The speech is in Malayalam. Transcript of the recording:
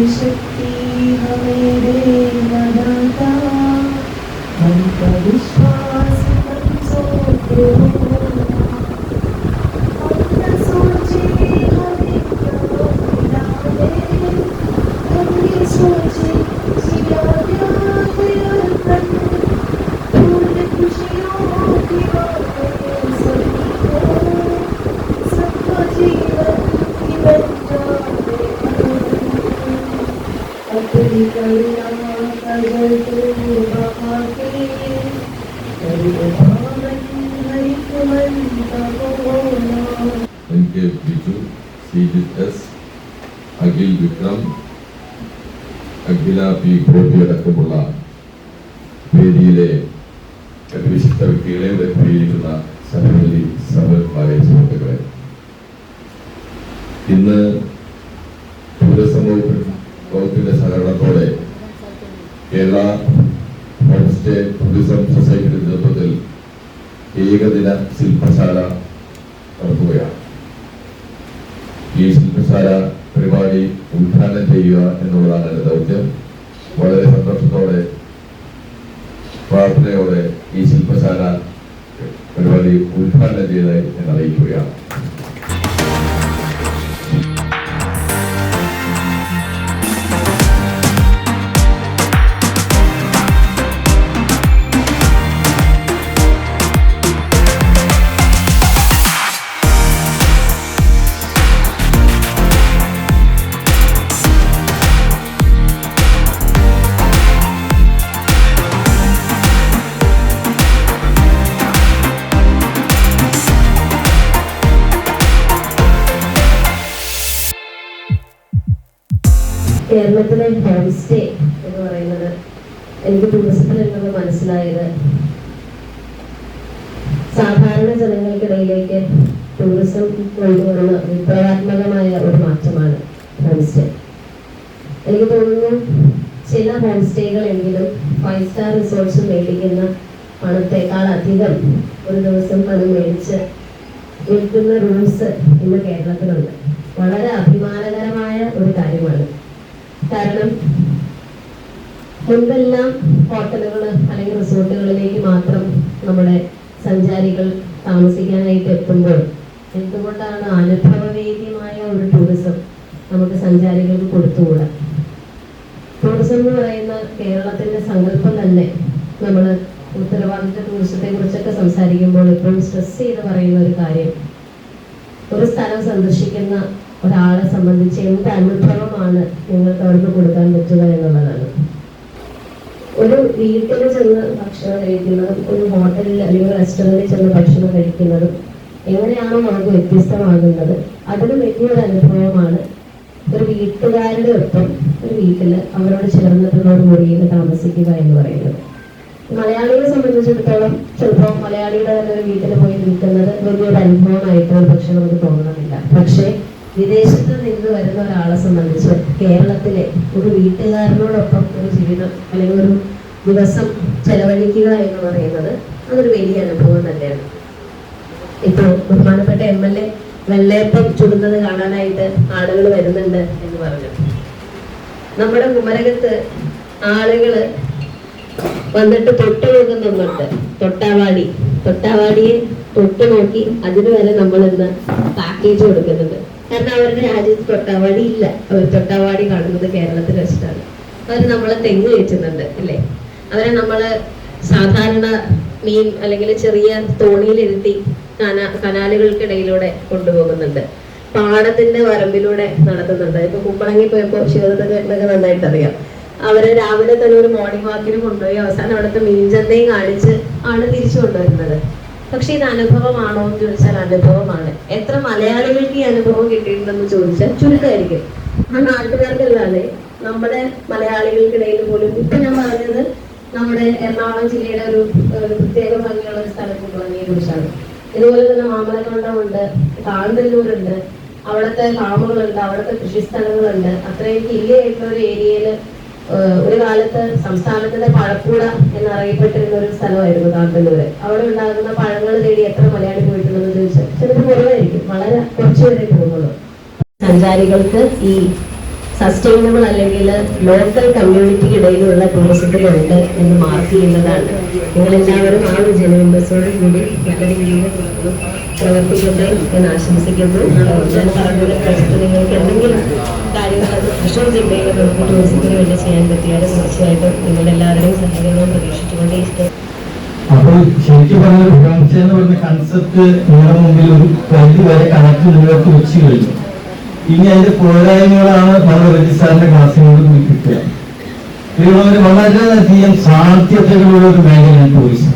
शक्ति हमें दे लगाता, हमका विश्वास कमजोर हम न सोचे हमें क्या मिला दे, हम ये सोचे जिया अर्पण पूर्ण खुशियों की बातें सभी को, सबका जीवन की बन जाए अपनी करुणा का जल तू बहा के, हरि मन का बोला। उनके बिजू CGS അഖിൽ വിക്രം അഖില പി ഗോപി അടക്കമുള്ള വേദിയിലെ വിശിഷ്ട വ്യക്തികളെ വ്യക്തീകരിക്കുന്ന സഭകളിൽ സഭകളായ സുഹൃത്തുക്കളെ, ഇന്ന് ടൂറിസം വകുപ്പിന്റെ സഹകരണത്തോടെ കേരള ഹോം സ്റ്റേ ടൂറിസം സൊസൈറ്റിയുടെ നേതൃത്വത്തിൽ ഏകദിന ശില്പശാല നടത്തുകയാണ്. ഈ ശില്പശാല പരിപാടി ഉദ്ഘാടനം ചെയ്യുക എന്നുള്ളതാണ് എന്റെ ദൗത്യം. വളരെ സന്തോഷത്തോടെ പ്രാർത്ഥനയോടെ ഈ ശില്പശാല പരിപാടി ഉദ്ഘാടനം ചെയ്തതായി ഞാൻ അറിയിക്കുകയാണ്. കേരളത്തിലെ ഹോം സ്റ്റേ എന്ന് പറയുന്നത് എനിക്ക് ടൂറിസത്തിൽ നിന്ന് മനസ്സിലായത്, സാധാരണ ജനങ്ങൾക്കിടയിലേക്ക് ടൂറിസം കൊണ്ടുവന്ന വിപ്ലവാത്മകമായ ഒരു മാറ്റമാണ് ഹോം സ്റ്റേ. എനിക്ക് തോന്നുന്നു ചില ഹോം സ്റ്റേകളെങ്കിലും 5 സ്റ്റാർ റിസോർട്ട്സ് മേടിക്കുന്ന പണത്തെക്കാൾ അധികം ഒരു ദിവസം പണം മേടിച്ച് വിൽക്കുന്ന റൂംസ് ഇന്ന് കേരളത്തിലുണ്ട്. വളരെ അഭിമാനകരമായ ഒരു കാര്യമാണ്. കാരണം മുൻപെല്ലാം ഹോട്ടലുകൾ അല്ലെങ്കിൽ റിസോർട്ടുകളിലേക്ക് മാത്രം നമ്മുടെ സഞ്ചാരികൾ താമസിക്കാനായിട്ട് എത്തുമ്പോൾ എന്തുകൊണ്ടാണ് അനുഭവവേദ്യമായ ഒരു ടൂറിസം നമുക്ക് സഞ്ചാരികൾക്ക് കൊടുത്തുകൂടാ? ടൂറിസം എന്ന് പറയുന്ന കേരളത്തിന്റെ സങ്കല്പം തന്നെ നമ്മൾ ഉത്തരവാദിത്ത ടൂറിസത്തെ കുറിച്ചൊക്കെ സംസാരിക്കുമ്പോൾ എപ്പോഴും സ്ട്രെസ് ചെയ്ത് പറയുന്ന ഒരു കാര്യം, ഒരു സ്ഥലം സന്ദർശിക്കുന്ന ഒരാളെ സംബന്ധിച്ച് എന്ത് അനുഭവമാണ് നിങ്ങൾക്ക് അവർക്ക് കൊടുക്കാൻ പറ്റുക എന്നുള്ളതാണ്. ഒരു വീട്ടിൽ ചെന്ന് ഭക്ഷണം കഴിക്കുന്നതും ഒരു ഹോട്ടലിൽ അല്ലെങ്കിൽ റെസ്റ്റോറൻറ്റിൽ ചെന്ന് ഭക്ഷണം കഴിക്കുന്നതും എങ്ങനെയാണോ നമുക്ക് വ്യത്യസ്തമാകുന്നത്, അതിന് വലിയൊരു അനുഭവമാണ് ഒരു വീട്ടുകാരുടെ ഒപ്പം ഒരു വീട്ടിൽ അവരോട് ചേർന്നിട്ടുള്ള ഒരു മുറിയിൽ താമസിക്കുക എന്ന് പറയുന്നത്. മലയാളികളെ സംബന്ധിച്ചിടത്തോളം ചിലപ്പോൾ മലയാളിയുടെ തന്നെ ഒരു വീട്ടിൽ പോയി നിൽക്കുന്നത് വലിയൊരു അനുഭവമായിട്ട് ഒരു പക്ഷെ നമുക്ക് തോന്നണമെന്നില്ല. പക്ഷേ വിദേശത്ത് നിന്ന് വരുന്ന ഒരാളെ സംബന്ധിച്ച് കേരളത്തിലെ ഒരു വീട്ടുകാരനോടൊപ്പം ഒരു ജീവിതം അല്ലെങ്കിൽ ഒരു ദിവസം ചെലവഴിക്കുക എന്ന് പറയുന്നത് അതൊരു വലിയ അനുഭവം തന്നെയാണ്. ഇപ്പോൾ ബഹുമാനപ്പെട്ട MLA വെള്ളയപ്പം ചുടുന്നത് കാണാനായിട്ട് ആളുകൾ വരുന്നുണ്ട് എന്ന് പറഞ്ഞു. നമ്മുടെ കുമരകത്ത് ആളുകള് വന്നിട്ട് തൊട്ട് നോക്കുന്നുണ്ട്. തൊട്ടാവാടിയെ തൊട്ട് നോക്കി അതിന് വരെ നമ്മൾ ഇന്ന് പാക്കേജ് കൊടുക്കുന്നുണ്ട്. കാരണം അവരുടെ രാജ്യത്ത് തൊട്ടാവാടി ഇല്ല. അവർ തൊട്ടാവാടി കാണുന്നത് കേരളത്തിൽ വെച്ചിട്ടാണ്. അവർ നമ്മളെ തെങ്ങ് കയറ്റുന്നുണ്ട് അല്ലേ? അവരെ നമ്മള് സാധാരണ മീൻ അല്ലെങ്കിൽ ചെറിയ തോണിയിലിരുത്തി കനാലുകൾക്കിടയിലൂടെ കൊണ്ടുപോകുന്നുണ്ട്. പാടത്തിന്റെ വരമ്പിലൂടെ നടത്തുന്നുണ്ട്. ഇപ്പൊ കുമ്പളങ്ങി പോയപ്പോ ശിവദത്തൊക്കെ നന്നായിട്ട് അറിയാം. അവരെ രാവിലെ തന്നെ ഒരു മോർണിംഗ് വാക്കിന് കൊണ്ടുപോയി അവസാനം അവിടുത്തെ മീൻചന്തയും കാണിച്ച് ആണ് തിരിച്ചു കൊണ്ടുവരുന്നത്. പക്ഷെ ഇത് അനുഭവമാണോ എന്ന് ചോദിച്ചാൽ അനുഭവമാണ്. എത്ര മലയാളികൾക്ക് ഈ അനുഭവം കിട്ടിയിട്ടുണ്ടെന്ന് ചോദിച്ചാൽ ചുരുക്കമായിരിക്കും. ആ നാട്ടുകാർക്കല്ലാതെ നമ്മുടെ മലയാളികൾക്കിടയിൽ പോലും ഇപ്പൊ ഞാൻ പറഞ്ഞത് നമ്മുടെ എറണാകുളം ജില്ലയുടെ ഒരു പ്രത്യേക ഭംഗിയുള്ള ഒരു സ്ഥലം കുമ്പളങ്ങിയെ കുറിച്ചാണ്. ഇതുപോലെ തന്നെ മാമലക്കണ്ടമുണ്ട്, കാന്തല്ലൂരുണ്ട്, അവിടുത്തെ ഫാമുകളുണ്ട്, അവിടുത്തെ കൃഷിസ്ഥലങ്ങളുണ്ട്. അത്രയും ഹില്ലിയായിട്ടുള്ള ഒരു ഏരിയയില് ഒരു കാലത്ത് സംസ്ഥാനത്തിന്റെ പഴക്കൂട എന്നറിയപ്പെട്ടിരുന്ന ഒരു സ്ഥലമായിരുന്നു കാന്തല്ലൂര്. അവിടെ ഉണ്ടാകുന്ന പഴങ്ങൾ തേടി എത്ര മലയാളി പോയിട്ടുണ്ടെന്ന് ചോദിച്ചാൽ ചിലപ്പോൾ കുറവായിരിക്കും, വളരെ കുറച്ചുപേരെ പോകുന്നുള്ളൂ. സഞ്ചാരികൾക്ക് ഈ സസ്റ്റൈനബിൾ അല്ലെങ്കിൽ ലോക്കൽ കമ്മ്യൂണിറ്റിക്ക് ഇടയിലുള്ള ടൂറിസത്തിലുണ്ട് എന്ന് മാർക്ക് ചെയ്യുന്നതാണ്. നിങ്ങളെല്ലാവരും ആ ഒരു ജനവിമ്പസോട് കൂടി നല്ല രീതിയിൽ പ്രവർത്തിക്കട്ടെ എന്ന് ആശംസിക്കുന്നു. ഞാൻ പറഞ്ഞ പ്രശ്നം നിങ്ങൾക്ക് എന്തെങ്കിലും കാര്യങ്ങൾ അത് തൃശ്ശൂർ ജില്ലയിൽ നമുക്ക് ടൂറിസത്തിന് വേണ്ടി ചെയ്യാൻ പറ്റിയാൽ തീർച്ചയായിട്ടും നിങ്ങളെല്ലാവരും സഹകരണവും പ്രതീക്ഷിച്ചുകൊണ്ട് ഇഷ്ടം. അപ്പോൾ ശരിക്കും പറഞ്ഞ ഹോം സ്റ്റേ എന്ന് പറഞ്ഞ കൺസെപ്റ്റ് നിങ്ങളുടെ മുമ്പിൽ ഒരു പരിധി വരെ കണക്ക് നിങ്ങൾക്ക് വെച്ച് കഴിഞ്ഞു. ഇനി അതിന്റെ പോരായ്മകളാണ് നമ്മുടെ രജിസ്ട്രാറിന്റെ ക്ലാസ്സിനോട് കൂടി കിട്ടുക. വളരെ വളരെയധികം സാധ്യതകളുള്ള ഒരു മേഖലയാണ് ടൂറിസം.